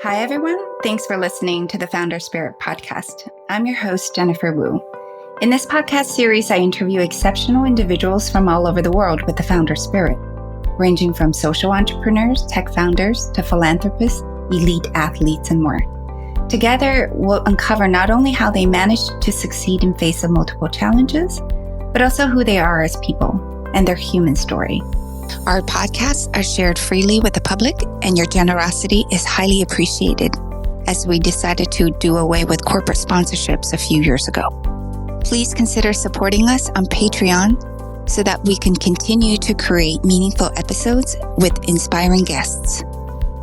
Hi, everyone. Thanks for listening to the Founder Spirit podcast. I'm your host, Jennifer Wu. In this podcast series, I interview exceptional individuals from all over the world with the Founder Spirit, ranging from social entrepreneurs, tech founders, to philanthropists, elite athletes, and more. Together, we'll uncover not only how they managed to succeed in face of multiple challenges, but also who they are as people and their human story. Our podcasts are shared freely with the public, and your generosity is highly appreciated, as we decided to do away with corporate sponsorships a few years ago. Please consider supporting us on Patreon so that we can continue to create meaningful episodes with inspiring guests.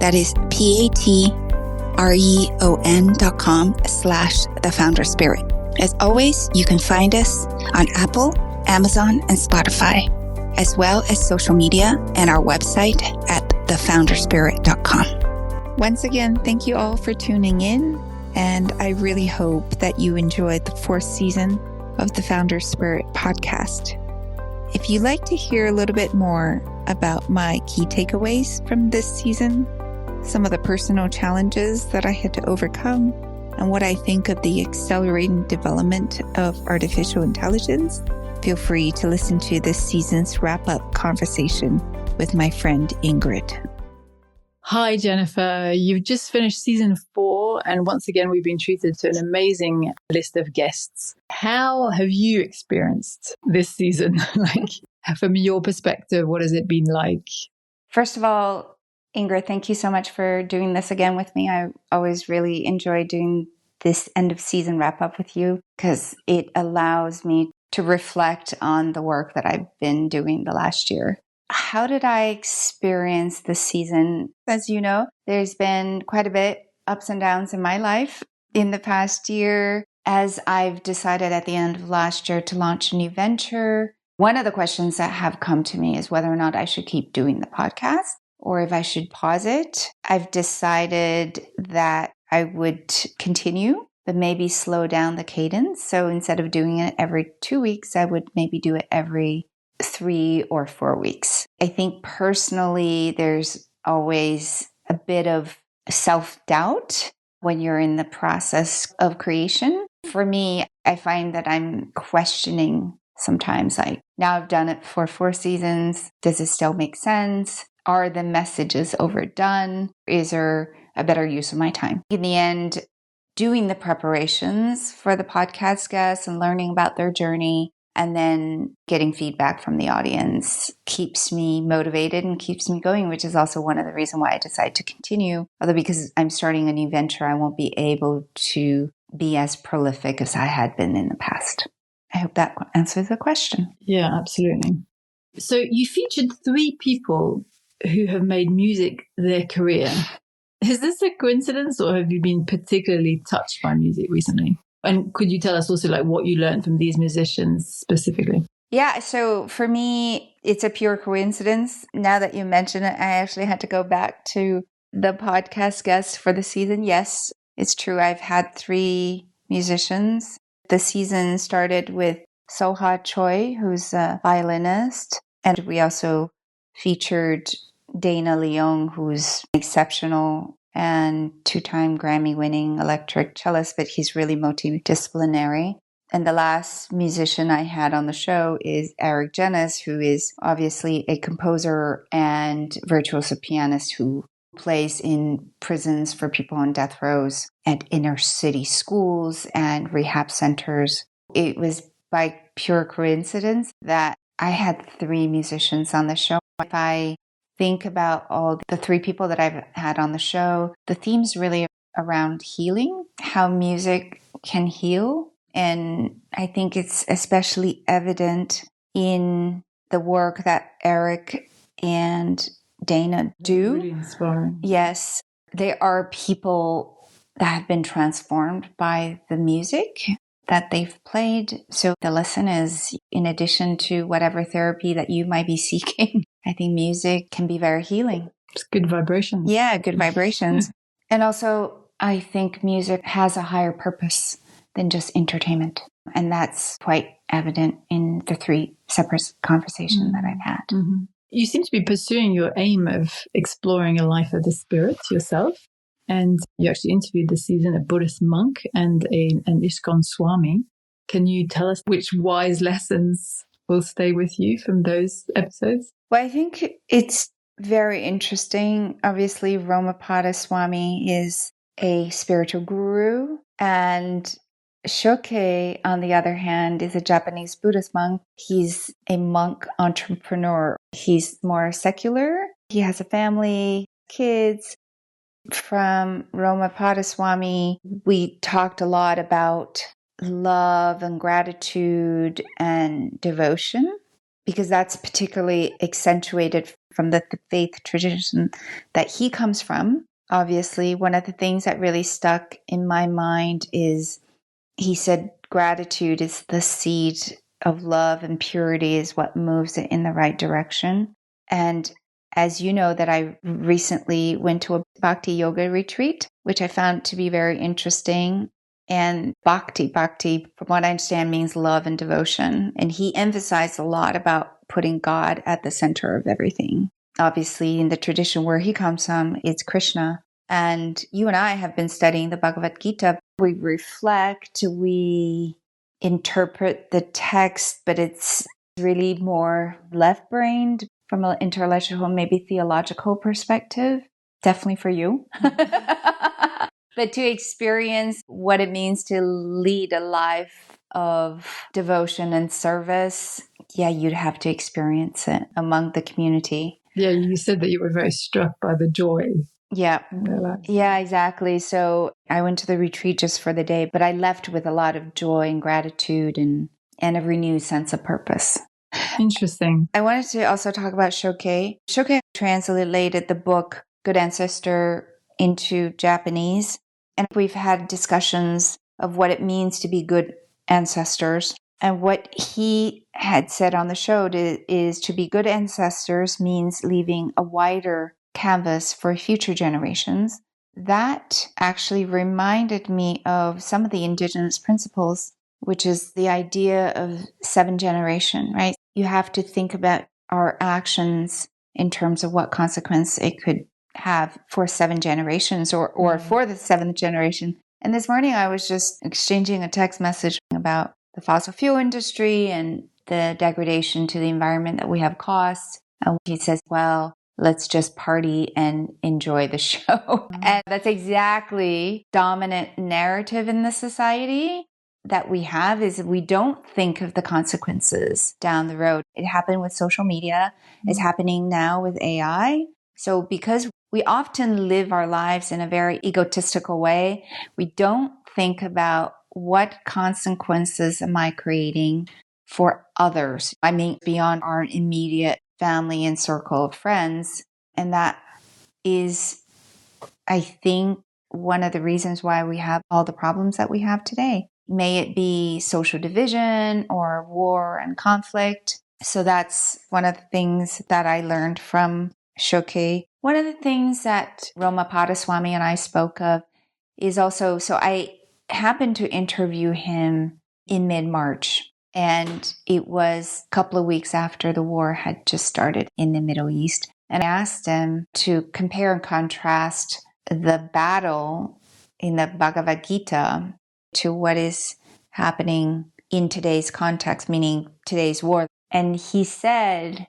That is patreon.com/thefounderspirit. As always, you can find us on Apple, Amazon, and Spotify, as well as social media and our website at thefounderspirit.com. Once again, thank you all for tuning in, and I really hope that you enjoyed the 4th season of the Founder Spirit podcast. If you'd like to hear a little bit more about my key takeaways from this season, some of the personal challenges that I had to overcome, and what I think of the accelerating development of artificial intelligence, feel free to listen to this season's wrap-up conversation with my friend Ingrid. Hi, Jennifer. You've just finished season 4, and once again, we've been treated to an amazing list of guests. How have you experienced this season? From your perspective, what has it been like? First of all, Ingrid, thank you so much for doing this again with me. I always really enjoy doing this end of season wrap-up with you because it allows me to reflect on the work that I've been doing the last year. How did I experience this season? As you know, there's been quite a bit ups and downs in my life in the past year. As I've decided at the end of last year to launch a new venture, one of the questions that have come to me is whether or not I should keep doing the podcast or if I should pause it. I've decided that I would continue, but maybe slow down the cadence. So instead of doing it every 2 weeks, I would maybe do it every 3 or 4 weeks. I think personally, there's always a bit of self-doubt when you're in the process of creation. For me, I find that I'm questioning sometimes, now I've done it for 4 seasons. Does it still make sense? Are the messages overdone? Is there a better use of my time? In the end, doing the preparations for the podcast guests and learning about their journey and then getting feedback from the audience keeps me motivated and keeps me going, which is also one of the reasons why I decided to continue. Although because I'm starting a new venture, I won't be able to be as prolific as I had been in the past. I hope that answers the question. Yeah, absolutely. So you featured 3 people who have made music their career. Is this a coincidence, or have you been particularly touched by music recently? And could you tell us also what you learned from these musicians specifically? Yeah, so for me, it's a pure coincidence. Now that you mention it, I actually had to go back to the podcast guests for the season. Yes, it's true. I've had 3 musicians. The season started with Songha Choi, who's a violinist. And we also featured Dana Leong, who's exceptional and 2-time Grammy-winning electric cellist, but he's really multidisciplinary. And the last musician I had on the show is Eric Genuis, who is obviously a composer and virtuoso pianist who plays in prisons for people on death rows and inner city schools and rehab centers. It was by pure coincidence that I had 3 musicians on the show. If I think about all the 3 people that I've had on the show, the theme's really around healing, how music can heal. And I think it's especially evident in the work that Eric and Dana do. Really inspiring. Yes, there are people that have been transformed by the music that they've played. So the lesson is, in addition to whatever therapy that you might be seeking, I think music can be very healing. It's good vibrations. Yeah, good vibrations. And also, I think music has a higher purpose than just entertainment. And that's quite evident in the 3 separate conversations that I've had. Mm-hmm. You seem to be pursuing your aim of exploring a life of the spirit yourself. And you actually interviewed this season a Buddhist monk and an ISKCON swami. Can you tell us which wise lessons will stay with you from those episodes? Well, I think it's very interesting. Obviously, Ramapada Swami is a spiritual guru, and Shoke, on the other hand, is a Japanese Buddhist monk. He's a monk entrepreneur. He's more secular. He has a family, kids. From Ramapada Swami, we talked a lot about love and gratitude and devotion, because that's particularly accentuated from the faith tradition that he comes from. Obviously, one of the things that really stuck in my mind is he said gratitude is the seed of love, and purity is what moves it in the right direction. And as you know, that I recently went to a bhakti yoga retreat, which I found to be very interesting. And bhakti, from what I understand, means love and devotion. And he emphasized a lot about putting God at the center of everything. Obviously, in the tradition where he comes from, it's Krishna. And you and I have been studying the Bhagavad Gita. We reflect, we interpret the text, but it's really more left-brained from an intellectual, maybe theological perspective. Definitely for you. But to experience what it means to lead a life of devotion and service, yeah, you'd have to experience it among the community. Yeah, you said that you were very struck by the joy. Yeah. Yeah, exactly. So I went to the retreat just for the day, but I left with a lot of joy and gratitude and a renewed sense of purpose. Interesting. I wanted to also talk about Shoke. Shoke translated the book Good Ancestor into Japanese, and we've had discussions of what it means to be good ancestors. And what he had said on the show is to be good ancestors means leaving a wider canvas for future generations. That actually reminded me of some of the indigenous principles, which is the idea of 7 generation, right? You have to think about our actions in terms of what consequence it could have for 7 generations or for the 7th generation. And this morning I was just exchanging a text message about the fossil fuel industry and the degradation to the environment that we have caused. And he says, well, let's just party and enjoy the show. And that's exactly dominant narrative in the society that we have, is we don't think of the consequences down the road. It happened with social media. It's happening now with AI. So because we often live our lives in a very egotistical way, we don't think about what consequences am I creating for others. I mean, beyond our immediate family and circle of friends. And that is, I think, one of the reasons why we have all the problems that we have today. May it be social division or war and conflict. So that's one of the things that I learned from Shoke. One of the things that Ramapada Swami and I spoke of is also, so I happened to interview him in mid-March, and it was a couple of weeks after the war had just started in the Middle East. And I asked him to compare and contrast the battle in the Bhagavad Gita to what is happening in today's context, meaning today's war. And he said,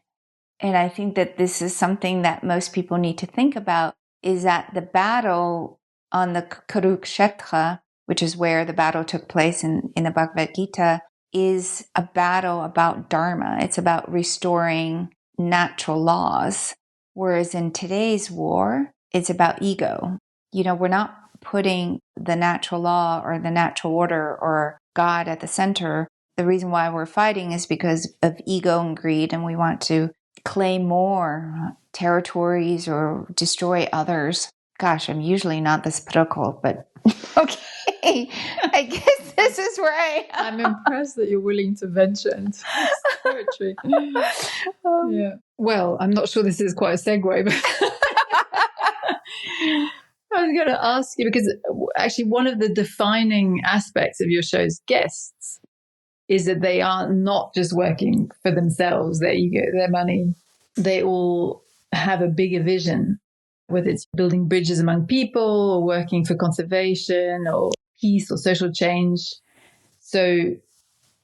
and I think that this is something that most people need to think about, is that the battle on the Kurukshetra, which is where the battle took place in the Bhagavad Gita, is a battle about dharma. It's about restoring natural laws. Whereas in today's war, it's about ego. You know, we're not putting the natural law or the natural order or God at the center. The reason why we're fighting is because of ego and greed, and we want to claim more territories or destroy others. Gosh, I'm usually not this political, but okay. I guess this is where I am. I'm impressed that you're willing to venture into poetry. Yeah. Well, I'm not sure this is quite a segue, but I was going to ask you, because actually one of the defining aspects of your show's guests is that they are not just working for themselves, their ego, their money. They all have a bigger vision whether it's building bridges among people or working for conservation or peace or social change. So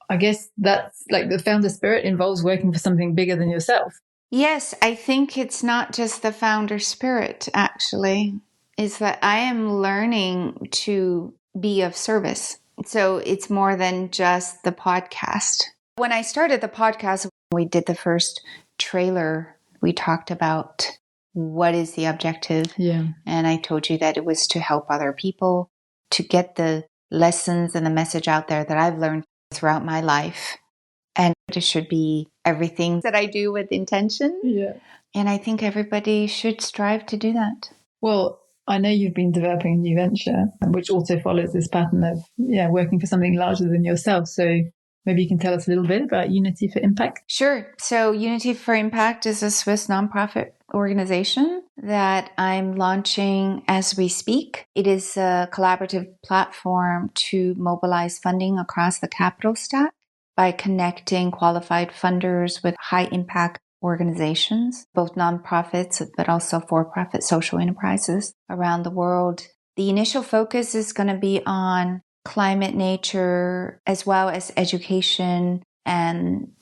I guess that's like the founder spirit involves working for something bigger than yourself. Yes, I think it's not just the founder spirit, actually, is that I am learning to be of service. So it's more than just the podcast. When I started the podcast, we did the first trailer. We talked about what is the objective. Yeah. And I told you that it was to help other people, to get the lessons and the message out there that I've learned throughout my life. And it should be everything that I do with intention. Yeah. And I think everybody should strive to do that. Well, I know you've been developing a new venture, which also follows this pattern of working for something larger than yourself. So maybe you can tell us a little bit about Unity for Impact. Sure. So Unity for Impact is a Swiss nonprofit organization that I'm launching as we speak. It is a collaborative platform to mobilize funding across the capital stack by connecting qualified funders with high impact organizations, both nonprofits, but also for-profit social enterprises around the world. The initial focus is going to be on climate, nature, as well as education and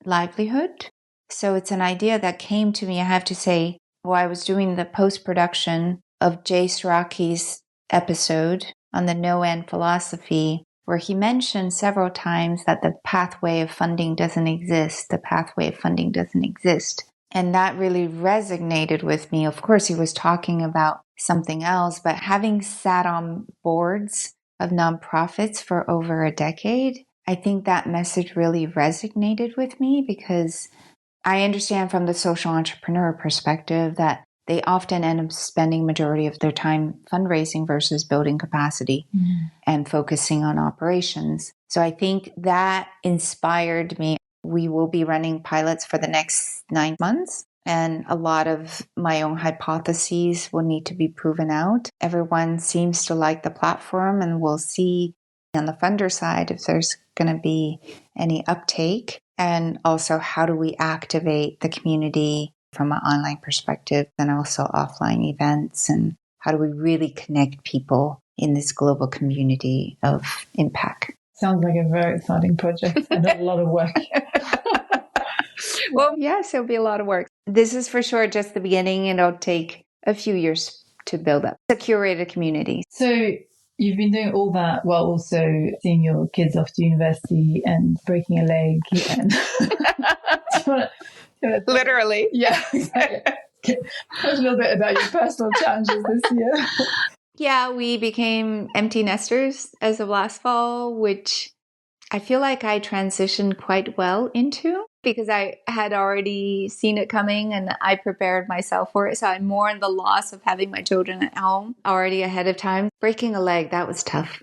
livelihood. So it's an idea that came to me, I have to say, while I was doing the post-production of Jay Siraki's episode on the no-end philosophy, where he mentioned several times that the pathway of funding doesn't exist. The pathway of funding doesn't exist. And that really resonated with me. Of course, he was talking about something else, but having sat on boards of nonprofits for over a decade, I think that message really resonated with me because I understand from the social entrepreneur perspective that they often end up spending majority of their time fundraising versus building capacity and focusing on operations. So I think that inspired me. We will be running pilots for the next 9 months, and a lot of my own hypotheses will need to be proven out. Everyone seems to like the platform, and we'll see on the funder side if there's going to be any uptake. And also, how do we activate the community from an online perspective and also offline events? And how do we really connect people in this global community of impact? Sounds like a very exciting project and a lot of work. Well, yes, it'll be a lot of work. This is for sure just the beginning, and it'll take a few years to build up a curated community. So you've been doing all that while also seeing your kids off to university and breaking a leg. And Literally. Yeah. Exactly. Tell us a little bit about your personal challenges this year. Yeah, we became empty nesters as of last fall, which I feel like I transitioned quite well into because I had already seen it coming and I prepared myself for it. So I mourned the loss of having my children at home already ahead of time. Breaking a leg, that was tough.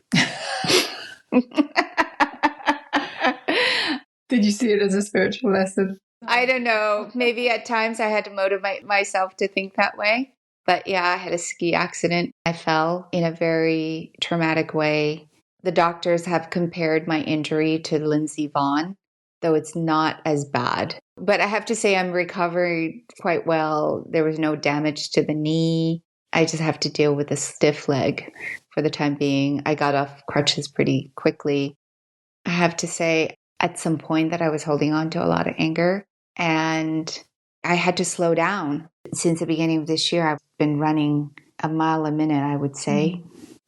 Did you see it as a spiritual lesson? I don't know. Maybe at times I had to motivate myself to think that way. But yeah, I had a ski accident. I fell in a very traumatic way. The doctors have compared my injury to Lindsey Vonn, though it's not as bad. But I have to say I'm recovered quite well. There was no damage to the knee. I just have to deal with a stiff leg for the time being. I got off crutches pretty quickly. I have to say at some point that I was holding on to a lot of anger and I had to slow down. Since the beginning of this year, I've been running a mile a minute, I would say.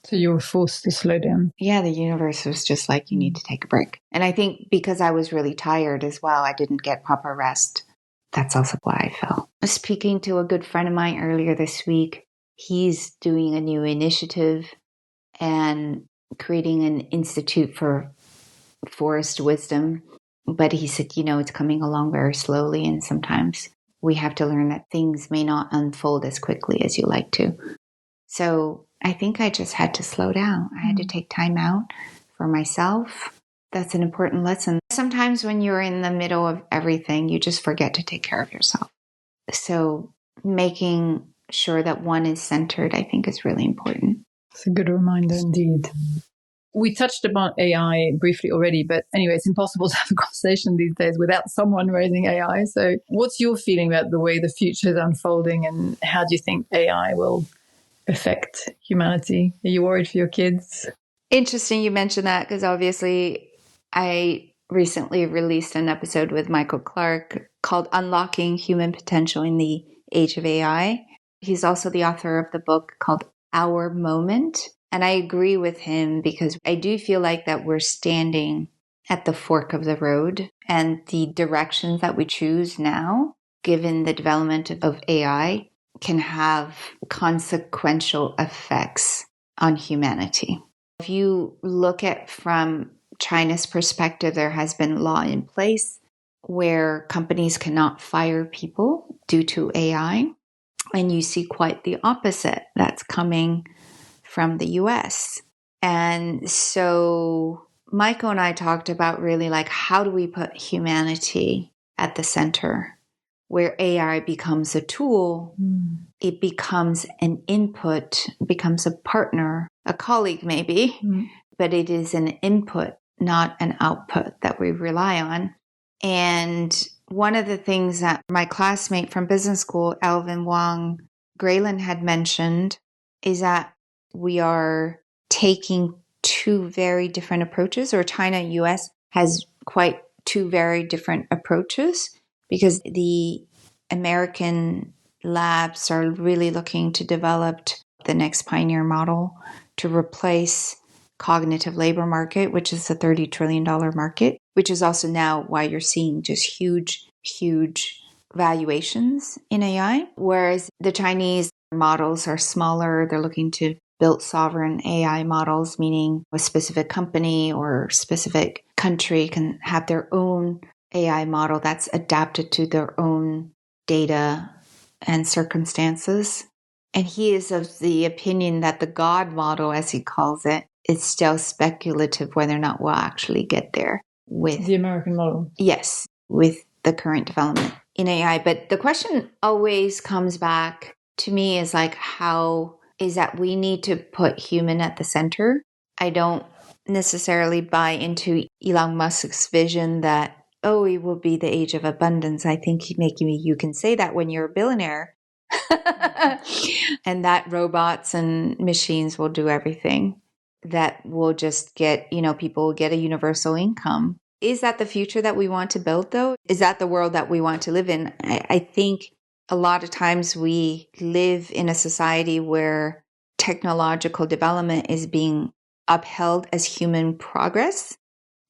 So you were forced to slow down. Yeah, the universe was just like, you need to take a break. And I think because I was really tired as well, I didn't get proper rest. That's also why I fell. I was speaking to a good friend of mine earlier this week. He's doing a new initiative and creating an institute for forest wisdom. But he said, it's coming along very slowly. And sometimes we have to learn that things may not unfold as quickly as you like to. So I think I just had to slow down. I had to take time out for myself. That's an important lesson. Sometimes when you're in the middle of everything, you just forget to take care of yourself. So making sure that one is centered, I think is really important. It's a good reminder indeed. We touched upon AI briefly already, but anyway, it's impossible to have a conversation these days without someone raising AI. So what's your feeling about the way the future is unfolding, and how do you think AI will affect humanity? Are you worried for your kids? Interesting you mentioned that, because obviously I recently released an episode with Michael Clark called Unlocking Human Potential in the Age of AI. He's also the author of the book called Our Moment. And I agree with him, because I do feel like that we're standing at the fork of the road, and the directions that we choose now, given the development of AI, can have consequential effects on humanity. If you look at from China's perspective, there has been law in place where companies cannot fire people due to AI. And you see quite the opposite that's coming from the US. And so Michael and I talked about really like, how do we put humanity at the center, where AI becomes a tool, it becomes an input, becomes a partner, a colleague maybe, but it is an input, not an output that we rely on. And one of the things that my classmate from business school, Alvin Wong Grayland, had mentioned is that we are taking two very different approaches, or China and US has quite two very different approaches, because the American labs are really looking to develop the next pioneer model to replace cognitive labor market, which is a $30 trillion market, which is also now why you're seeing just huge valuations in AI. Whereas the Chinese models are smaller. They're looking to build sovereign AI models, meaning a specific company or specific country can have their own AI model that's adapted to their own data and circumstances. And he is of the opinion that the God model, as he calls it, is still speculative whether or not we'll actually get there with the American model. Yes, with the current development in AI. But the question always comes back to me is like, how is that we need to put human at the center. I don't necessarily buy into Elon Musk's vision that, oh, it will be the age of abundance. I think you can say that when you're a billionaire and that robots and machines will do everything. That will just get, people will get a universal income. Is that the future that we want to build, though? Is that the world that we want to live in? I think a lot of times we live in a society where technological development is being upheld as human progress,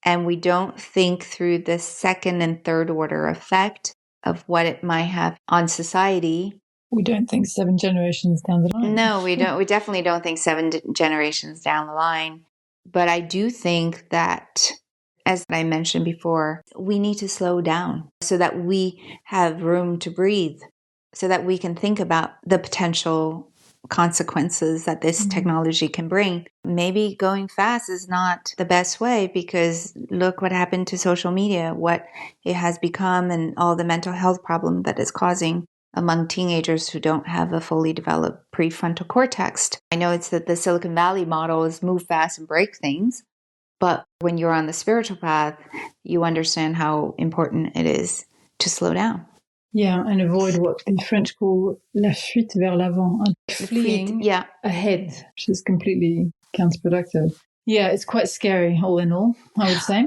and we don't think through the second and third order effect of what it might have on society. We don't think 7 generations down the line. No, we don't. We definitely don't think 7 generations down the line. But I do think that, as I mentioned before, we need to slow down so that we have room to breathe, so that we can think about the potential consequences that this technology can bring. Maybe going fast is not the best way, because look what happened to social media, what it has become, and all the mental health problem that it's causing among teenagers who don't have a fully developed prefrontal cortex. I know it's that the Silicon Valley model is move fast and break things, but when you're on the spiritual path, you understand how important it is to slow down. Yeah, and avoid what the French call la fuite vers l'avant, fleeing ahead, which is completely counterproductive. Yeah, it's quite scary all in all, I would say.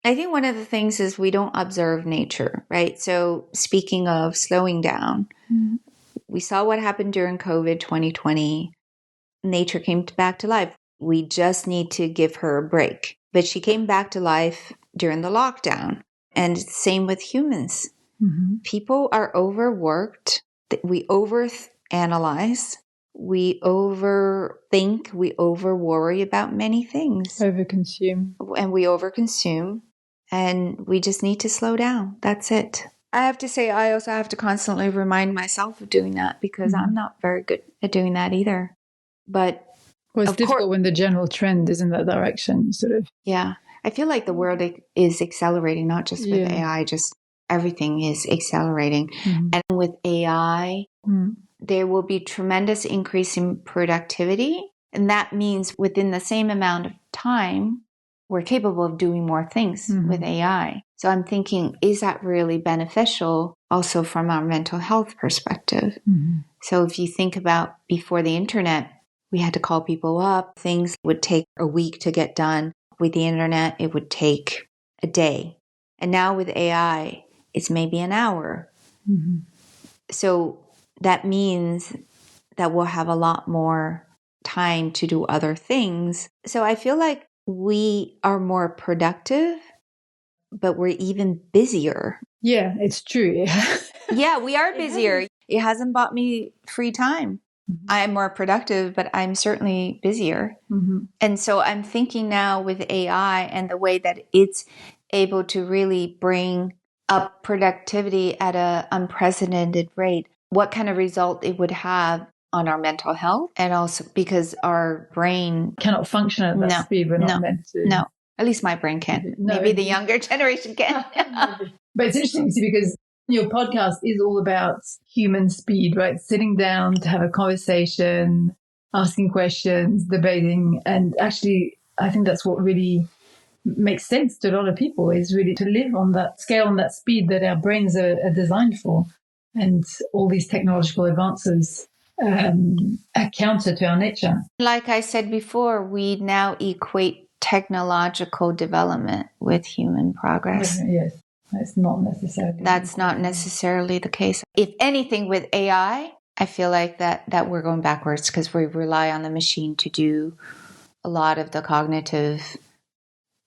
I think one of the things is we don't observe nature, right? So speaking of slowing down, we saw what happened during COVID 2020. Nature came back to life. We just need to give her a break. But she came back to life during the lockdown. And same with humans. People are overworked. We overanalyze. We overthink. We overworry about many things. Overconsume. And we overconsume. And we just need to slow down. That's it. I have to say, I also have to constantly remind myself of doing that, because I'm not very good at doing that either. But well, it's difficult when the general trend is in that direction. You sort of. Yeah. I feel like the world is accelerating, not just with AI, just everything is accelerating. And with AI, there will be tremendous increase in productivity. And that means within the same amount of time, we're capable of doing more things with AI. So I'm thinking, is that really beneficial also from our mental health perspective? So if you think about before the internet, we had to call people up. Things would take a week to get done. With the internet, it would take a day. And now with AI, it's maybe an hour. So that means that we'll have a lot more time to do other things. So I feel like we are more productive, but we're even busier. Yeah, it's true. Yeah, we are busier. It hasn't bought me free time. I'm more productive, but I'm certainly busier. And so I'm thinking now with AI and the way that it's able to really bring up productivity at an unprecedented rate, what kind of result it would have on our mental health. And also because our brain cannot function at that speed. We're not meant to. No, at least my brain can. Maybe the younger generation can. But it's interesting to see because your podcast is all about human speed, right? Sitting down to have a conversation, asking questions, debating. And actually, I think that's what really makes sense to a lot of people, is really to live on that scale, on that speed that our brains are designed for. And all these technological advances are counter to our nature. Like I said before, we now equate technological development with human progress. Yes. That's not necessarily the case. If anything, with AI, I feel like that we're going backwards because we rely on the machine to do a lot of the cognitive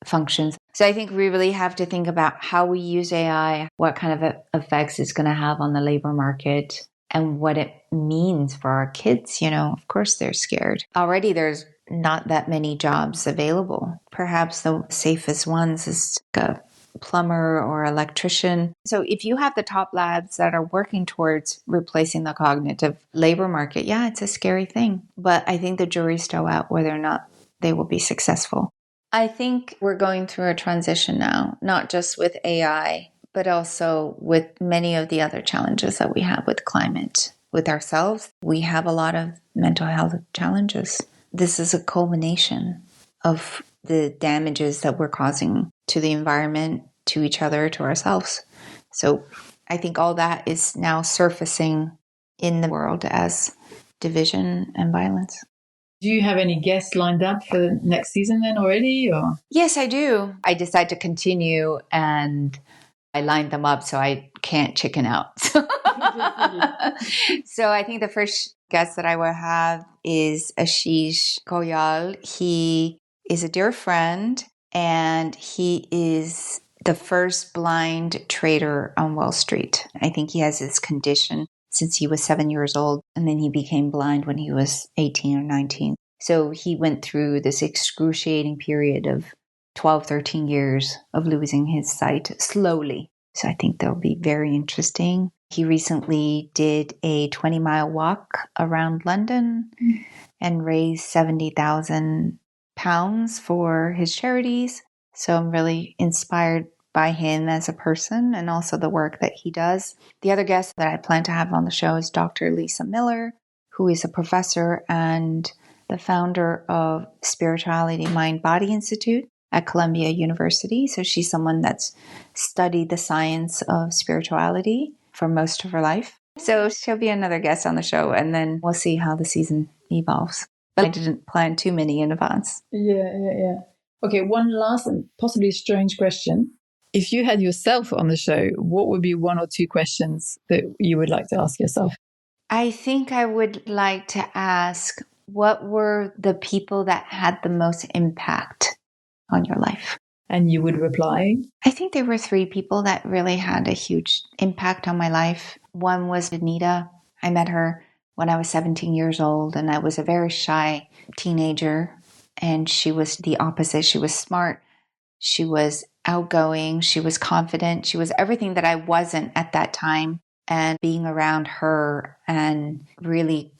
functions. So I think we really have to think about how we use AI, what kind of effects it's going to have on the labor market, and what it means for our kids. Of course, they're scared. Already there's not that many jobs available. Perhaps the safest ones is a plumber or electrician. So if you have the top labs that are working towards replacing the cognitive labor market, yeah, it's a scary thing. But I think the jury's still out whether or not they will be successful. I think we're going through a transition now, not just with AI, but also with many of the other challenges that we have with climate. With ourselves, we have a lot of mental health challenges. This is a culmination of the damages that we're causing to the environment, to each other, to ourselves. So I think all that is now surfacing in the world as division and violence. Do you have any guests lined up for the next season then already? Or? Yes, I do. I decided to continue and I lined them up so I can't chicken out. So I think the first guest that I will have is Ashish Goyal. He is a dear friend and he is the first blind trader on Wall Street. I think he has this condition since he was 7 years old, and then he became blind when he was 18 or 19. So he went through this excruciating period of 12, 13 years of losing his sight slowly. So I think that'll be very interesting. He recently did a 20-mile walk around London and raised 70,000 pounds for his charities. So I'm really inspired by him as a person and also the work that he does. The other guest that I plan to have on the show is Dr. Lisa Miller, who is a professor and the founder of Spirituality Mind Body Institute at Columbia University. So she's someone that's studied the science of spirituality for most of her life. So she'll be another guest on the show, and then we'll see how the season evolves. But I didn't plan too many in advance. Yeah. Okay, one last and possibly strange question. If you had yourself on the show, what would be one or two questions that you would like to ask yourself? I think I would like to ask, what were the people that had the most impact on your life? And you would reply? I think there were 3 people that really had a huge impact on my life. One was Anita. I met her when I was 17 years old, and I was a very shy teenager. And she was the opposite. She was smart. She was outgoing. She was confident. She was everything that I wasn't at that time. And being around her and really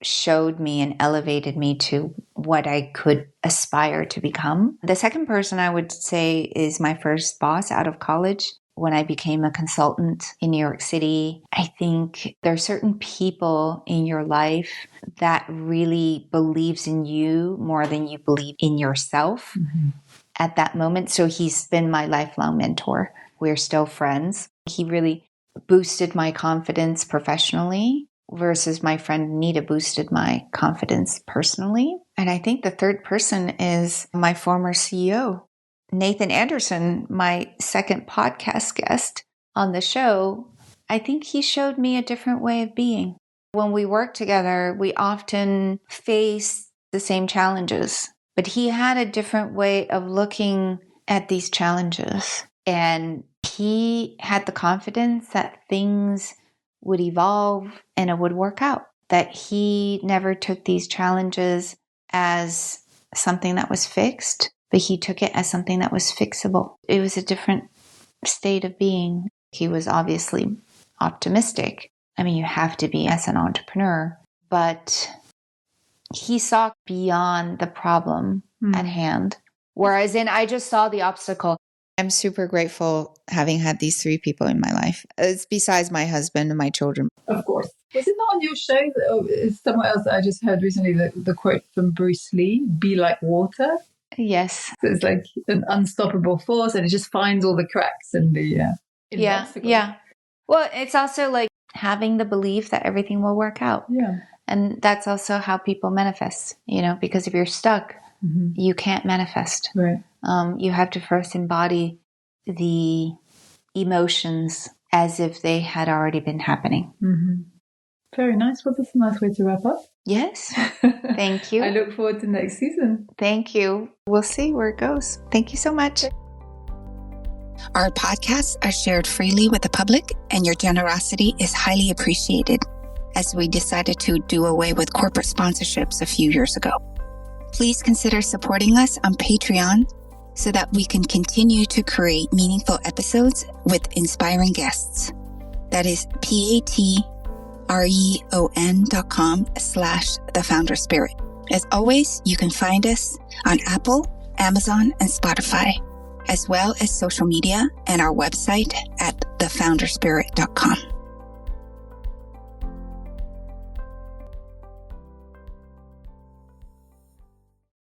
showed me and elevated me to what I could aspire to become. The second person I would say is my first boss out of college. when I became a consultant in New York City. I think there are certain people in your life that really believes in you more than you believe in yourself at that moment. So he's been my lifelong mentor. We're still friends. He really boosted my confidence professionally versus my friend Nita boosted my confidence personally. And I think the third person is my former CEO. Nathan Anderson, my second podcast guest on the show, I think he showed me a different way of being. When we work together, we often face the same challenges, but he had a different way of looking at these challenges. And he had the confidence that things would evolve and it would work out, that he never took these challenges as something that was fixed, but he took it as something that was fixable. It was a different state of being. He was obviously optimistic. I mean, you have to be as an entrepreneur, but he saw beyond the problem at hand. Whereas I just saw the obstacle. I'm super grateful having had these three people in my life. It's besides my husband and my children. Of course. Was it not on your show? Somewhere else I just heard recently the quote from Bruce Lee, be like water. Yes. So it's like an unstoppable force and it just finds all the cracks and the obstacles. Yeah. Well, it's also like having the belief that everything will work out. Yeah. And that's also how people manifest, because if you're stuck, you can't manifest. Right. You have to first embody the emotions as if they had already been happening. Very nice. Well, that's a nice way to wrap up. Yes. Thank you. I look forward to next season. Thank you. We'll see where it goes. Thank you so much. Our podcasts are shared freely with the public, and your generosity is highly appreciated, as we decided to do away with corporate sponsorships a few years ago. Please consider supporting us on Patreon so that we can continue to create meaningful episodes with inspiring guests. That is patreon.com/thefounderspirit. As always, you can find us on Apple, Amazon, and Spotify, as well as social media and our website at thefounderspirit.com.